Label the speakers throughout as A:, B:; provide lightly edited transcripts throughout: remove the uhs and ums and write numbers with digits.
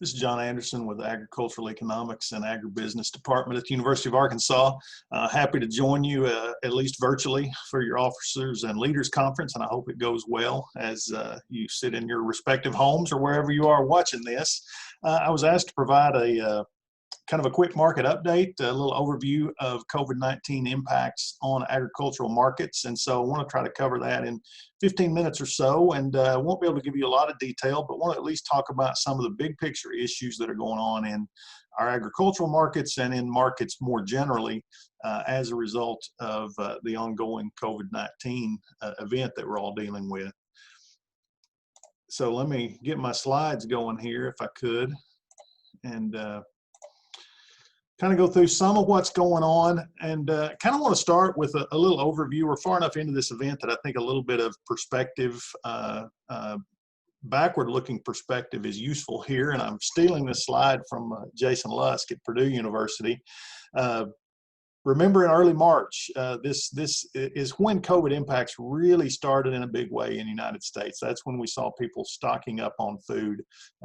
A: This is John Anderson with the Agricultural Economics and Agribusiness Department at the University of Arkansas. Happy to join you, at least virtually, for your Officers and Leaders Conference, and I hope it goes well as you sit in your respective homes or wherever you are watching this. I was asked to provide a kind of a quick market update, a little overview of COVID-19 impacts on agricultural markets. And so I want to try to cover that in 15 minutes or so, and won't be able to give you a lot of detail, but want to at least talk about some of the big picture issues that are going on in our agricultural markets and in markets more generally as a result of the ongoing COVID-19 event that we're all dealing with. So let me get my slides going here if I could, and kind of go through some of what's going on, and kind of want to start with a little overview. We're far enough into this event that I think a little bit of perspective, backward-looking perspective is useful here, and I'm stealing this slide from Jason Lusk at Purdue University. Remember in early March, this is when COVID impacts really started in a big way in the United States. That's when we saw people stocking up on food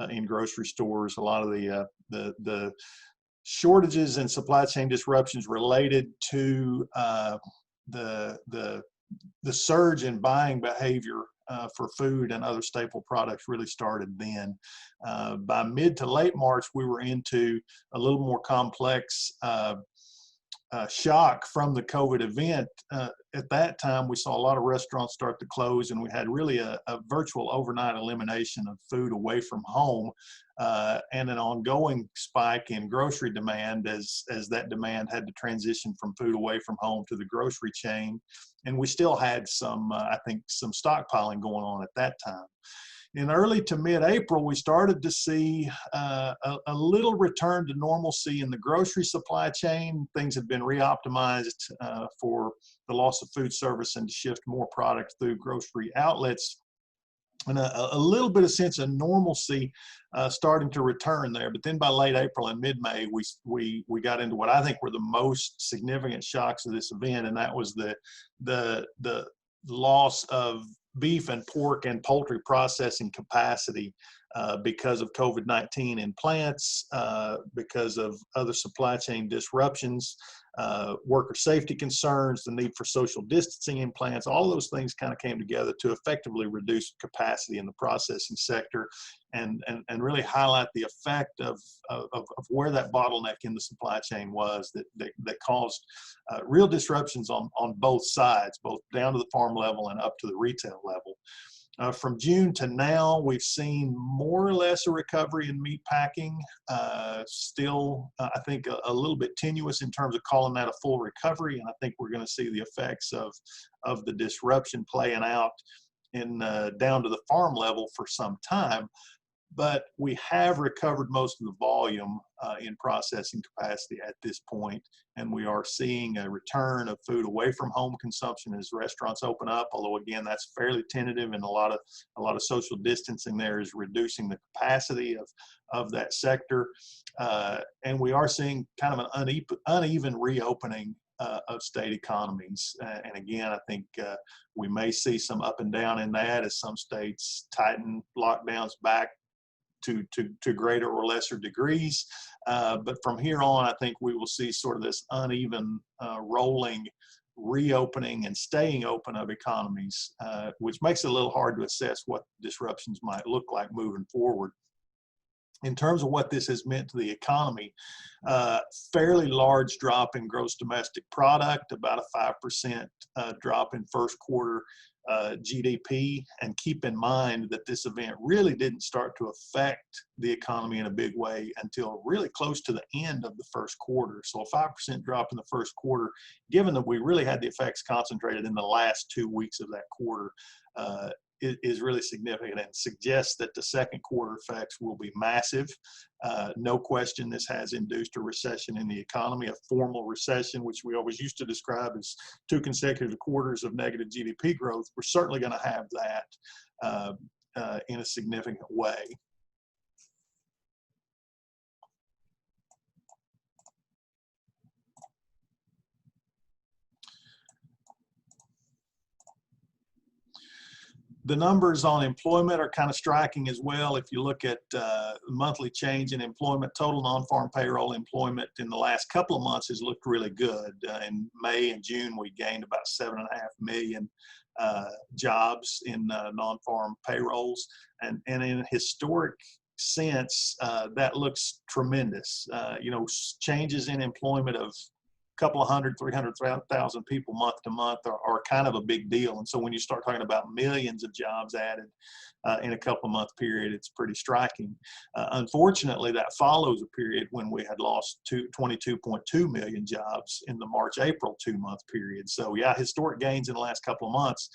A: in grocery stores. A lot of the shortages and supply chain disruptions related to the surge in buying behavior for food and other staple products really started then. By mid to late March, we were into a little more complex shock from the COVID event. At that time, we saw a lot of restaurants start to close, and we had really a virtual overnight elimination of food away from home, and an ongoing spike in grocery demand as that demand had to transition from food away from home to the grocery chain. And we still had some, I think, some stockpiling going on at that time. In early to mid-April, we started to see a little return to normalcy in the grocery supply chain. Things had been re-optimized for the loss of food service and to shift more product through grocery outlets. And a little bit of sense of normalcy starting to return there. But then by late April and mid-May, we got into what I think were the most significant shocks of this event, and that was the loss of beef and pork and poultry processing capacity because of COVID-19 in plants, because of other supply chain disruptions, worker safety concerns, the need for social distancing in plants. All those things kind of came together to effectively reduce capacity in the processing sector and really highlight the effect of where that bottleneck in the supply chain was that caused real disruptions on both sides, both down to the farm level and up to the retail level. From June to now, we've seen more or less a recovery in meat packing. Still, I think a little bit tenuous in terms of calling that a full recovery, and I think we're going to see the effects of the disruption playing out in down to the farm level for some time. But we have recovered most of the volume in processing capacity at this point, and we are seeing a return of food away from home consumption as restaurants open up. Although again, that's fairly tentative, and a lot of social distancing there is reducing the capacity of that sector. And we are seeing kind of an uneven reopening of state economies. And again, I think we may see some up and down in that as some states tighten lockdowns back to greater or lesser degrees. But from here on, I think we will see sort of this uneven rolling reopening and staying open of economies, which makes it a little hard to assess what disruptions might look like moving forward. In terms of what this has meant to the economy, fairly large drop in gross domestic product, about a 5% drop in first quarter GDP. And keep in mind that this event really didn't start to affect the economy in a big way until really close to the end of the first quarter. So a 5% drop in the first quarter, given that we really had the effects concentrated in the last 2 weeks of that quarter, is really significant and suggests that the second quarter effects will be massive. No question this has induced a recession in the economy, a formal recession, which we always used to describe as 2 consecutive quarters of negative GDP growth. We're certainly going to have that in a significant way. The numbers on employment are kind of striking as well. If you look at monthly change in employment, total non-farm payroll employment in the last couple of months has looked really good. In May and June, we gained about 7.5 million jobs in non-farm payrolls. And in a historic sense, that looks tremendous. You know, changes in employment of couple of 300,000 people month to month are kind of a big deal. And so when you start talking about millions of jobs added in a couple of month period, it's pretty striking. Unfortunately, that follows a period when we had lost 22.2 million jobs in the March-April 2-month period. So yeah, historic gains in the last couple of months.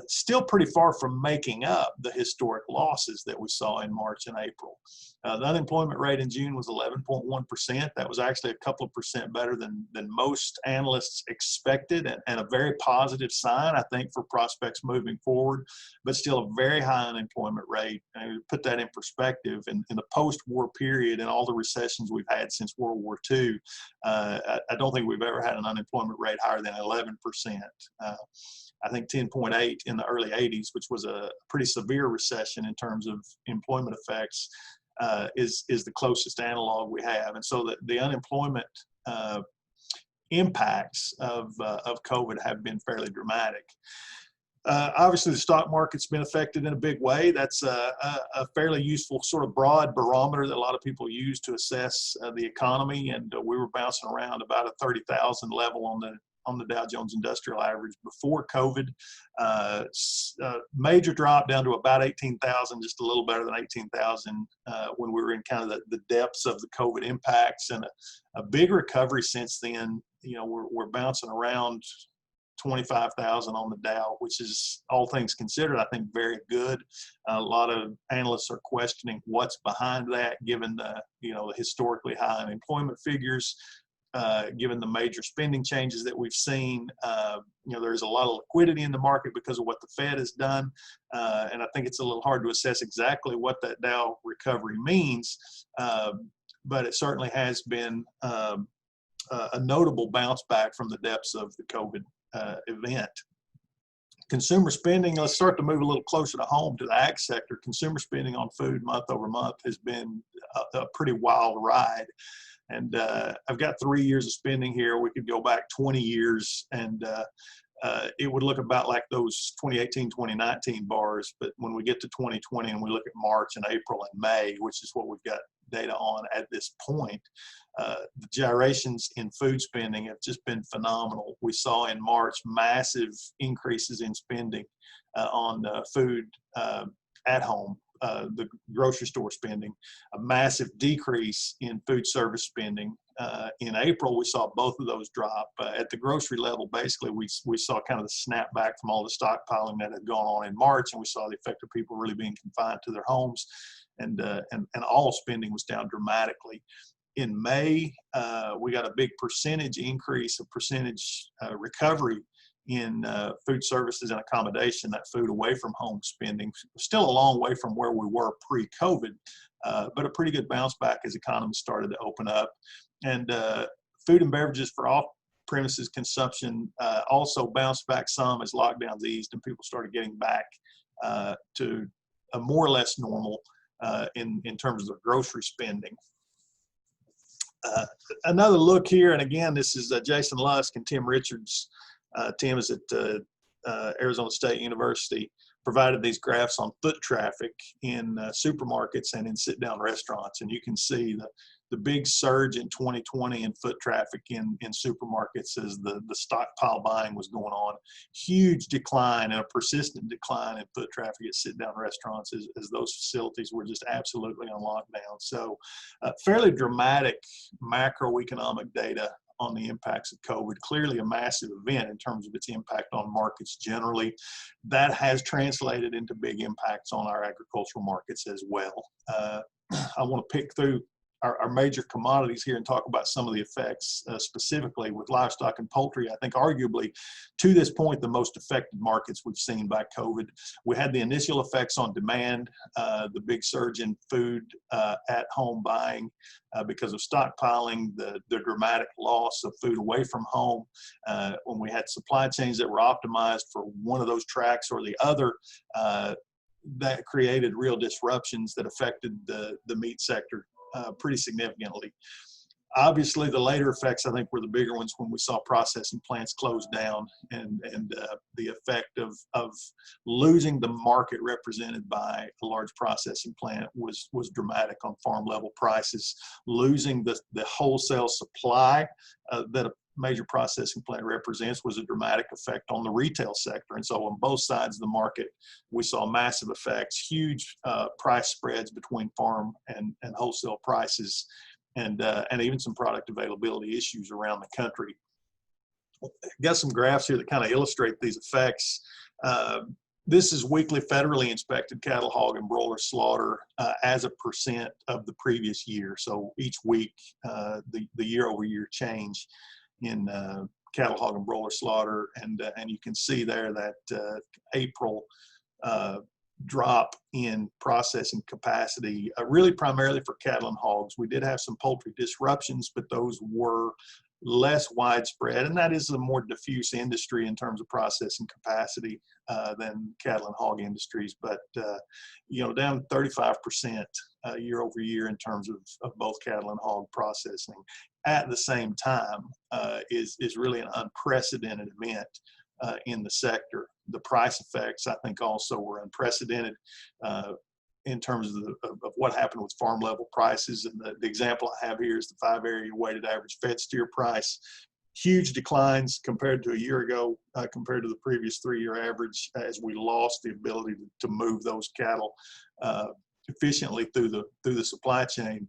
A: Still pretty far from making up the historic losses that we saw in March and April. The unemployment rate in June was 11.1%. That was actually a couple of percent better than most analysts expected, and a very positive sign, I think, for prospects moving forward, but still a very high unemployment rate. And to put that in perspective, in the post-war period and all the recessions we've had since World War II, I don't think we've ever had an unemployment rate higher than 11%. I think 10.8 in the early 80s, which was a pretty severe recession in terms of employment effects, is the closest analog we have. And so the unemployment impacts of COVID have been fairly dramatic. Obviously, the stock market's been affected in a big way. That's a fairly useful sort of broad barometer that a lot of people use to assess the economy. And we were bouncing around about a 30,000 level on the Dow Jones Industrial Average before COVID. Major drop down to about 18,000, just a little better than 18,000 when we were in kind of the depths of the COVID impacts, and a big recovery since then. You know, we're bouncing around 25,000 on the Dow, which is, all things considered, I think very good. A lot of analysts are questioning what's behind that, given the historically high unemployment figures. Given the major spending changes that we've seen, there's a lot of liquidity in the market because of what the Fed has done. And I think it's a little hard to assess exactly what that Dow recovery means, but it certainly has been a notable bounce back from the depths of the COVID event. Consumer spending, let's start to move a little closer to home to the ag sector. Consumer spending on food month over month has been a pretty wild ride. And I've got 3 years of spending here. We could go back 20 years and it would look about like those 2018, 2019 bars. But when we get to 2020 and we look at March and April and May, which is what we've got data on at this point, the gyrations in food spending have just been phenomenal. We saw in March massive increases in spending on food at home. The grocery store spending, a massive decrease in food service spending. In April, we saw both of those drop. At the grocery level, basically, we saw kind of the snapback from all the stockpiling that had gone on in March, and we saw the effect of people really being confined to their homes, and all spending was down dramatically. In May, we got a big percentage increase, a percentage recovery in food services and accommodation, that food away from home spending. Still a long way from where we were pre-COVID, but a pretty good bounce back as economies started to open up. And food and beverages for off-premises consumption also bounced back some as lockdowns eased and people started getting back to a more or less normal in terms of their grocery spending. Another look here, and again, this is Jason Lusk and Tim Richards. Tim is at Arizona State University, provided these graphs on foot traffic in supermarkets and in sit-down restaurants. And you can see the big surge in 2020 in foot traffic in supermarkets as the stockpile buying was going on. Huge decline and a persistent decline in foot traffic at sit-down restaurants as those facilities were just absolutely on lockdown. So fairly dramatic macroeconomic data on the impacts of COVID. Clearly a massive event in terms of its impact on markets generally. That has translated into big impacts on our agricultural markets as well. I want to pick through our major commodities here and talk about some of the effects specifically with livestock and poultry. I think arguably to this point, the most affected markets we've seen by COVID. We had the initial effects on demand, the big surge in food at home buying because of stockpiling, the dramatic loss of food away from home. When we had supply chains that were optimized for one of those tracks or the other, that created real disruptions that affected the meat sector pretty significantly. Obviously, the later effects, I think, were the bigger ones when we saw processing plants close down, and the effect of losing the market represented by a large processing plant was dramatic on farm level prices. Losing the wholesale supply that a major processing plant represents was a dramatic effect on the retail sector. And so on both sides of the market, we saw massive effects, huge price spreads between farm and wholesale prices, and even some product availability issues around the country. Got some graphs here that kind of illustrate these effects. This is weekly federally inspected cattle, hog, and broiler slaughter as a percent of the previous year. So each week, the year-over-year change in cattle, hog, and broiler slaughter, and you can see there that April drop in processing capacity, really primarily for cattle and hogs. We did have some poultry disruptions, but those were less widespread, and that is a more diffuse industry in terms of processing capacity than cattle and hog industries. But you know, down 35% year over year in terms of both cattle and hog processing at the same time is really an unprecedented event in the sector. The price effects, I think, also were unprecedented in terms of what happened with farm level prices. And the example I have here is the 5-area weighted average fed steer price. Huge declines compared to a year ago, compared to the previous 3-year average, as we lost the ability to move those cattle efficiently through the supply chain.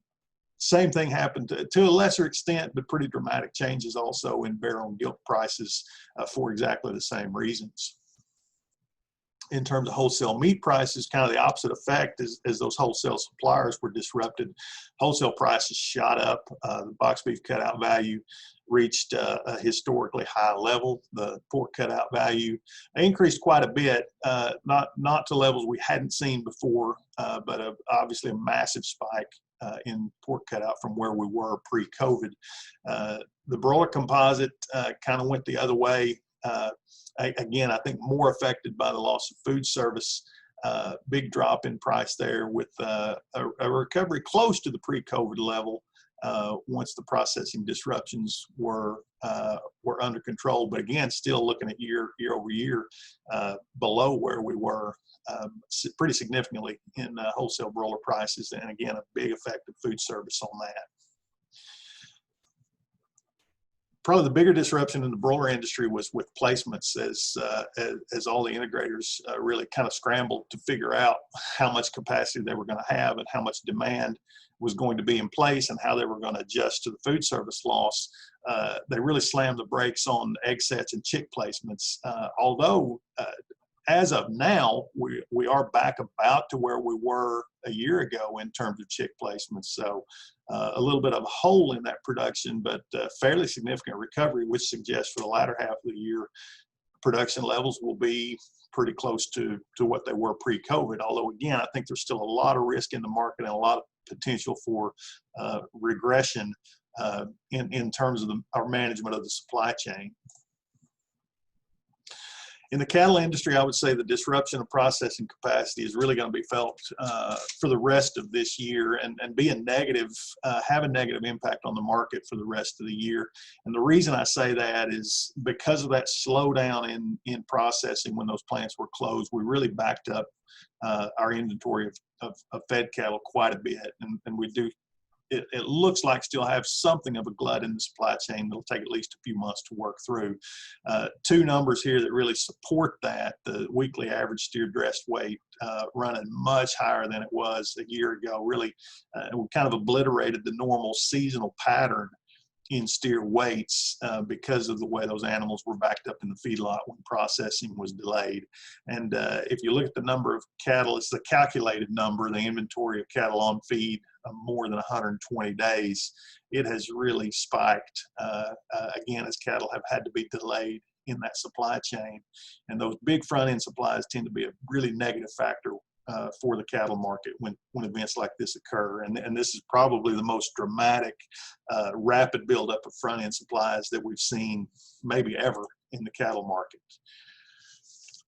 A: Same thing happened to a lesser extent, but pretty dramatic changes also in barrel and gilt prices for exactly the same reasons. In terms of wholesale meat prices, kind of the opposite effect as those wholesale suppliers were disrupted. Wholesale prices shot up. The box beef cutout value reached a historically high level. The pork cutout value increased quite a bit, not to levels we hadn't seen before, but obviously a massive spike in pork cutout from where we were pre-COVID. The broiler composite kind of went the other way. Again, I think more affected by the loss of food service. Big drop in price there with a recovery close to the pre-COVID level once the processing disruptions were under control. But again, still looking at year over year below where we were pretty significantly in wholesale broiler prices. And again, a big effect of food service on that. Probably the bigger disruption in the broiler industry was with placements, as all the integrators really kind of scrambled to figure out how much capacity they were going to have and how much demand was going to be in place and how they were going to adjust to the food service loss. They really slammed the brakes on egg sets and chick placements, although as of now, we are back about to where we were a year ago in terms of chick placements. So a little bit of a hole in that production, but fairly significant recovery, which suggests for the latter half of the year, production levels will be pretty close to what they were pre-COVID. Although, again, I think there's still a lot of risk in the market and a lot of potential for regression in terms of our management of the supply chain. In the cattle industry, I would say the disruption of processing capacity is really going to be felt for the rest of this year and be a negative, have a negative impact on the market for the rest of the year. And the reason I say that is because of that slowdown in processing when those plants were closed, we really backed up our inventory of fed cattle quite a bit. And we do, it looks like still have something of a glut in the supply chain that'll take at least a few months to work through. Two numbers here that really support that: the weekly average steer dressed weight running much higher than it was a year ago. Really, we kind of obliterated the normal seasonal pattern in steer weights because of the way those animals were backed up in the feedlot when processing was delayed. And if you look at the number of cattle, it's the calculated number, the inventory of cattle on feed more than 120 days. It has really spiked again as cattle have had to be delayed in that supply chain. And those big front end supplies tend to be a really negative factor for the cattle market when events like this occur. And this is probably the most dramatic, rapid buildup of front end supplies that we've seen maybe ever in the cattle market.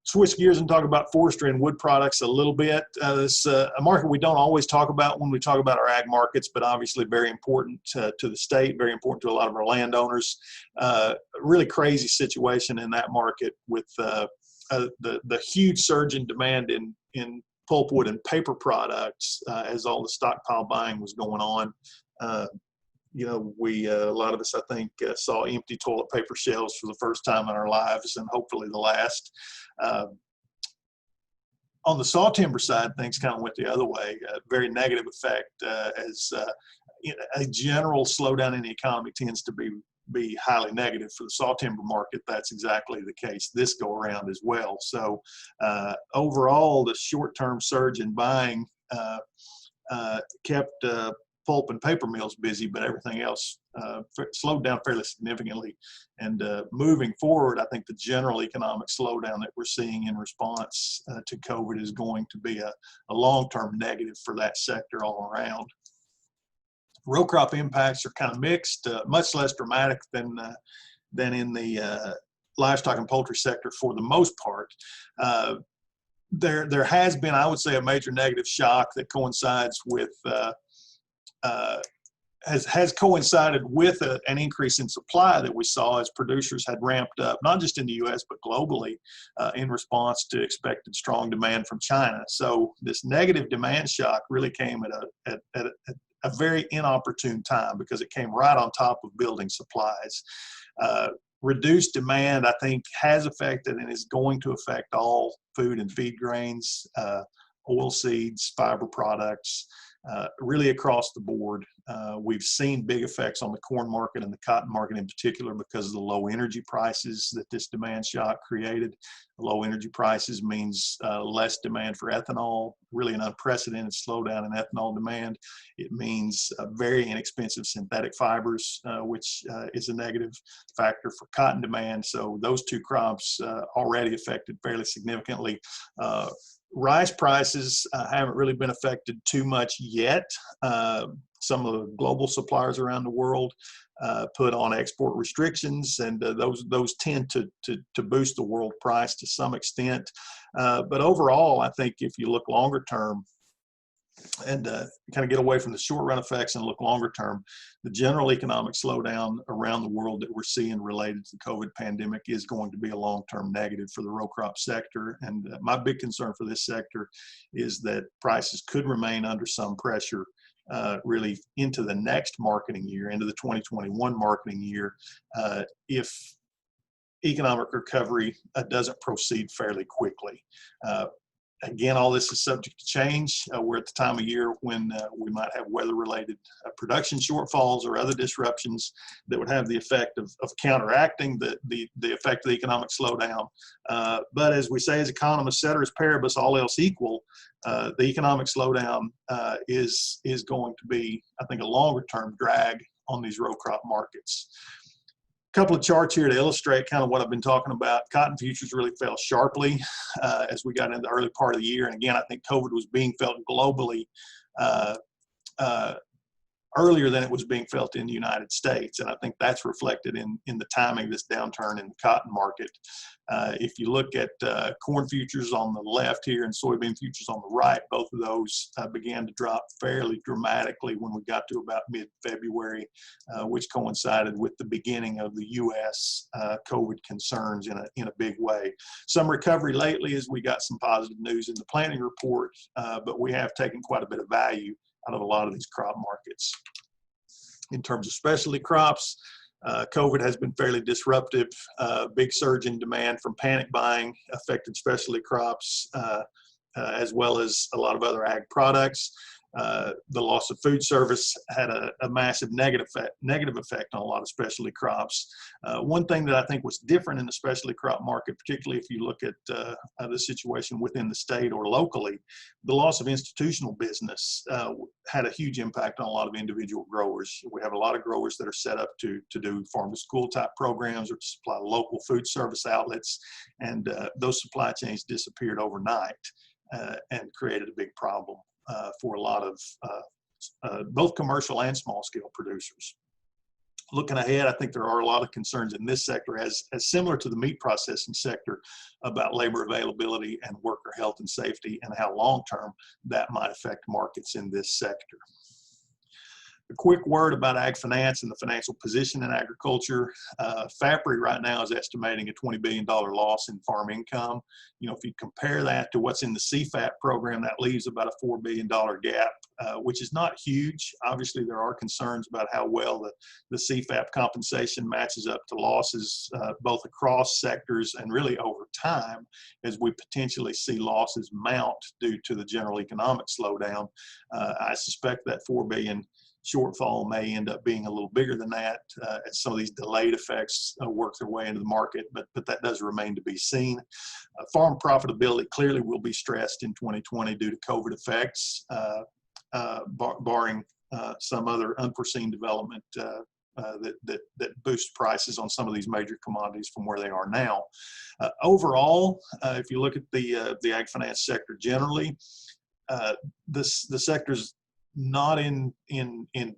A: Switch gears and talk about forestry and wood products a little bit. This a market we don't always talk about when we talk about our ag markets, but obviously very important to the state, very important to a lot of our landowners. Really crazy situation in that market with the huge surge in demand in pulpwood and paper products as all the stockpile buying was going on. You know, a lot of us, I think, saw empty toilet paper shelves for the first time in our lives, and hopefully the last. On the saw timber side, things kind of went the other way. A very negative effect as a general slowdown in the economy tends to be highly negative for the saw timber market. That's exactly the case this go around as well. So overall, the short-term surge in buying kept pulp and paper mills busy, but everything else slowed down fairly significantly. And moving forward, I think the general economic slowdown that we're seeing in response to COVID is going to be a long-term negative for that sector all around. Row crop impacts are kind of mixed, much less dramatic than in the livestock and poultry sector for the most part. There has been, I would say, a major negative shock that coincides with has coincided with an increase in supply that we saw as producers had ramped up, not just in the U.S. but globally, in response to expected strong demand from China. So this negative demand shock really came at a very inopportune time because it came right on top of building supplies. Reduced demand, I think, has affected and is going to affect all food and feed grains, oil seeds, fiber products, really across the board. We've seen big effects on the corn market and the cotton market in particular because of the low energy prices that this demand shock created. Low energy prices means less demand for ethanol, really an unprecedented slowdown in ethanol demand. It means very inexpensive synthetic fibers, which is a negative factor for cotton demand. So those two crops already affected fairly significantly. Rice prices haven't really been affected too much yet. Some of the global suppliers around the world put on export restrictions, and those tend to boost the world price to some extent. But overall, I think if you look longer term and kind of get away from the short run effects and look longer term, the general economic slowdown around the world that we're seeing related to the COVID pandemic is going to be a long-term negative for the row crop sector. And my big concern for this sector is that prices could remain under some pressure really into the next marketing year, into the 2021 marketing year, if economic recovery doesn't proceed fairly quickly. Again, all this is subject to change. We're at the time of year when we might have weather-related production shortfalls or other disruptions that would have the effect of counteracting the effect of the economic slowdown. But as we say as economists, ceteris paribus, all else equal, the economic slowdown is going to be, I think, a longer-term drag on these row crop markets. Couple of charts here to illustrate kind of what I've been talking about. Cotton futures really fell sharply as we got into the early part of the year. And again, I think COVID was being felt globally earlier than it was being felt in the United States. And I think that's reflected in the timing of this downturn in the cotton market. If you look at corn futures on the left here and soybean futures on the right, both of those began to drop fairly dramatically when we got to about mid-February, which coincided with the beginning of the U.S. COVID concerns in a big way. Some recovery lately as we got some positive news in the planting report, but we have taken quite a bit of value out of a lot of these crop markets. In terms of specialty crops, COVID has been fairly disruptive. Big surge in demand from panic buying affected specialty crops as well as a lot of other ag products. The loss of food service had a massive negative effect on a lot of specialty crops. One thing that I think was different in the specialty crop market, particularly if you look at the situation within the state or locally, the loss of institutional business had a huge impact on a lot of individual growers. We have a lot of growers that are set up to do farm to school type programs or to supply local food service outlets, and those supply chains disappeared overnight and created a big problem for a lot of both commercial and small scale producers. Looking ahead, I think there are a lot of concerns in this sector, as similar to the meat processing sector, about labor availability and worker health and safety, and how long-term that might affect markets in this sector. A quick word about ag finance and the financial position in agriculture. FAPRI right now is estimating a $20 billion loss in farm income. You know, if you compare that to what's in the CFAP program, that leaves about a $4 billion gap, which is not huge. Obviously, there are concerns about how well the CFAP compensation matches up to losses both across sectors and really over time, as we potentially see losses mount due to the general economic slowdown. I suspect that $4 billion shortfall may end up being a little bigger than that as some of these delayed effects work their way into the market, but that does remain to be seen. Farm profitability clearly will be stressed in 2020 due to COVID effects, barring some other unforeseen development that boosts prices on some of these major commodities from where they are now. Overall, if you look at the ag finance sector generally, the sector's not in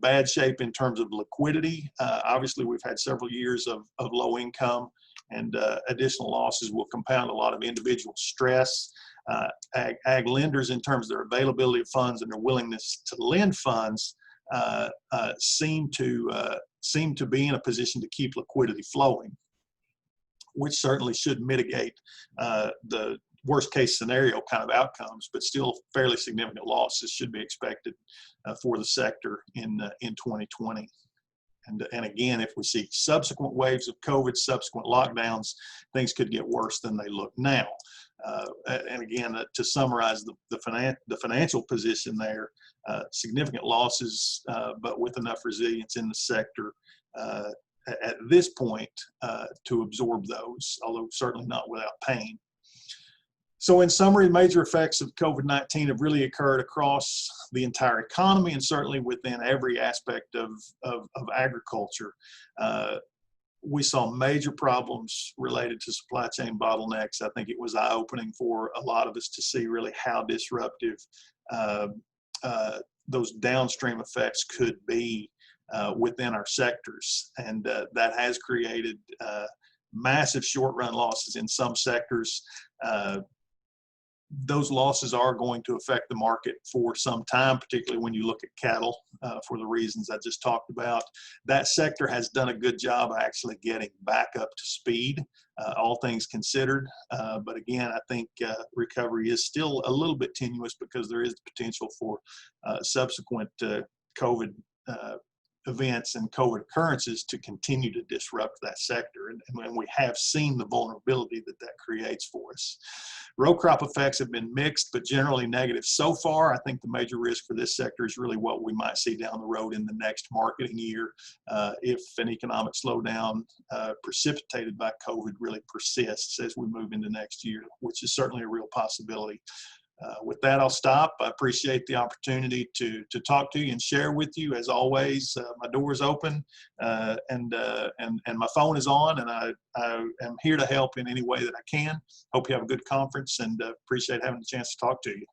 A: bad shape in terms of liquidity. Obviously, we've had several years of low income, and additional losses will compound a lot of individual stress. Ag lenders, in terms of their availability of funds and their willingness to lend funds, seem to be in a position to keep liquidity flowing, which certainly should mitigate the worst case scenario kind of outcomes, but still fairly significant losses should be expected for the sector in 2020. And again, if we see subsequent waves of COVID, subsequent lockdowns, things could get worse than they look now. And again, to summarize the financial position there, significant losses, but with enough resilience in the sector at this point to absorb those, although certainly not without pain. So in summary, major effects of COVID-19 have really occurred across the entire economy and certainly within every aspect of agriculture. We saw major problems related to supply chain bottlenecks. I think it was eye-opening for a lot of us to see really how disruptive those downstream effects could be within our sectors. And that has created massive short-run losses in some sectors. Those losses are going to affect the market for some time, particularly when you look at cattle for the reasons I just talked about. That sector has done a good job actually getting back up to speed, all things considered. But again, I think recovery is still a little bit tenuous because there is the potential for subsequent COVID events and COVID occurrences to continue to disrupt that sector. And we have seen the vulnerability that creates for us. Row crop effects have been mixed, but generally negative so far. I think the major risk for this sector is really what we might see down the road in the next marketing year if an economic slowdown precipitated by COVID really persists as we move into next year, which is certainly a real possibility. With that, I'll stop. I appreciate the opportunity to talk to you and share with you. As always, my door is open and my phone is on, and I am here to help in any way that I can. Hope you have a good conference, and appreciate having the chance to talk to you.